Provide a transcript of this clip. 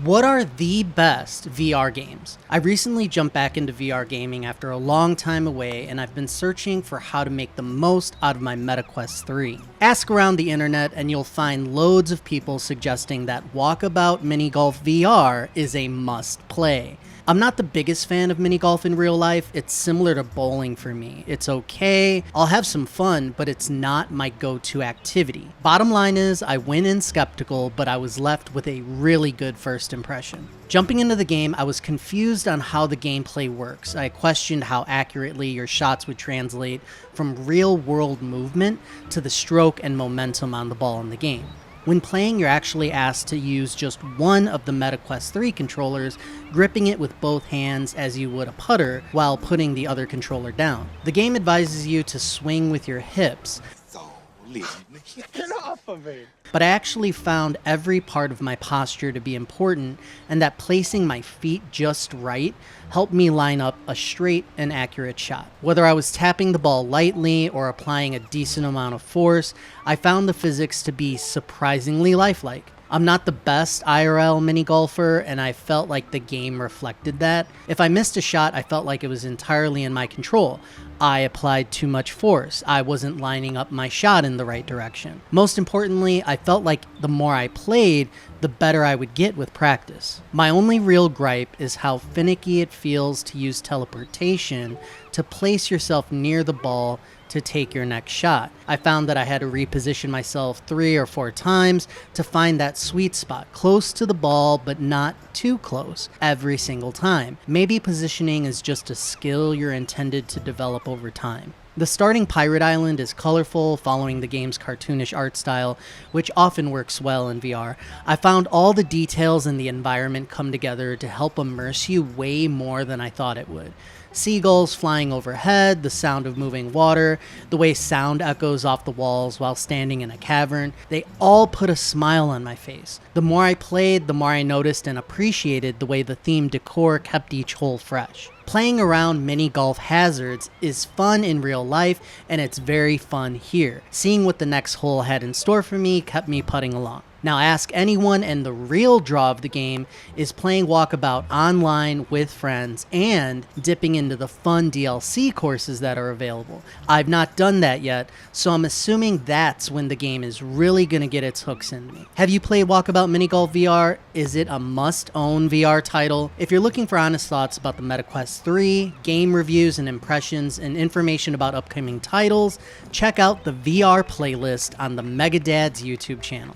What are the best VR games? I recently jumped back into VR gaming after a long time away, and I've been searching for how to make the most out of my MetaQuest 3. Ask around the internet and you'll find loads of people suggesting that Walkabout Mini Golf VR is a must play. I'm not the biggest fan of mini golf in real life. It's similar to bowling for me. It's okay, I'll have some fun, but it's not my go-to activity. Bottom line is, I went in skeptical, but I was left with a really good first impression. Jumping into the game, I was confused on how the gameplay works. I questioned how accurately your shots would translate from real-world movement to the stroke and momentum on the ball in the game. When playing, you're actually asked to use just one of the MetaQuest 3 controllers, gripping it with both hands as you would a putter while putting the other controller down. The game advises you to swing with your hips, Get off of me! but I actually found every part of my posture to be important, and that placing my feet just right helped me line up a straight and accurate shot. Whether I was tapping the ball lightly or applying a decent amount of force, I found the physics to be surprisingly lifelike. I'm not the best IRL mini golfer, and I felt like the game reflected that. If I missed a shot, I felt like it was entirely in my control. I applied too much force. I wasn't lining up my shot in the right direction. Most importantly, I felt like the more I played, the better I would get with practice. My only real gripe is how finicky it feels to use teleportation to place yourself near the ball to take your next shot. I found that I had to reposition myself 3 or 4 times to find that sweet spot, close to the ball but not too close, every single time. Maybe positioning is just a skill you're intended to develop over time. The starting pirate island is colorful, following the game's cartoonish art style, which often works well in VR. I found all the details in the environment come together to help immerse you way more than I thought it would. Seagulls flying overhead, the sound of moving water, the way sound echoes off the walls while standing in a cavern, they all put a smile on my face. The more I played, the more I noticed and appreciated the way the themed decor kept each hole fresh. Playing around mini golf hazards is fun in real life, and it's very fun here. Seeing what the next hole had in store for me kept me putting along. Now ask anyone, and the real draw of the game is playing Walkabout online with friends and dipping into the fun DLC courses that are available. I've not done that yet, so I'm assuming that's when the game is really going to get its hooks into me. Have you played Walkabout Mini Golf VR? Is it a must-own VR title? If you're looking for honest thoughts about the MetaQuest 3, game reviews and impressions, and information about upcoming titles, check out the VR playlist on the Megadads YouTube channel.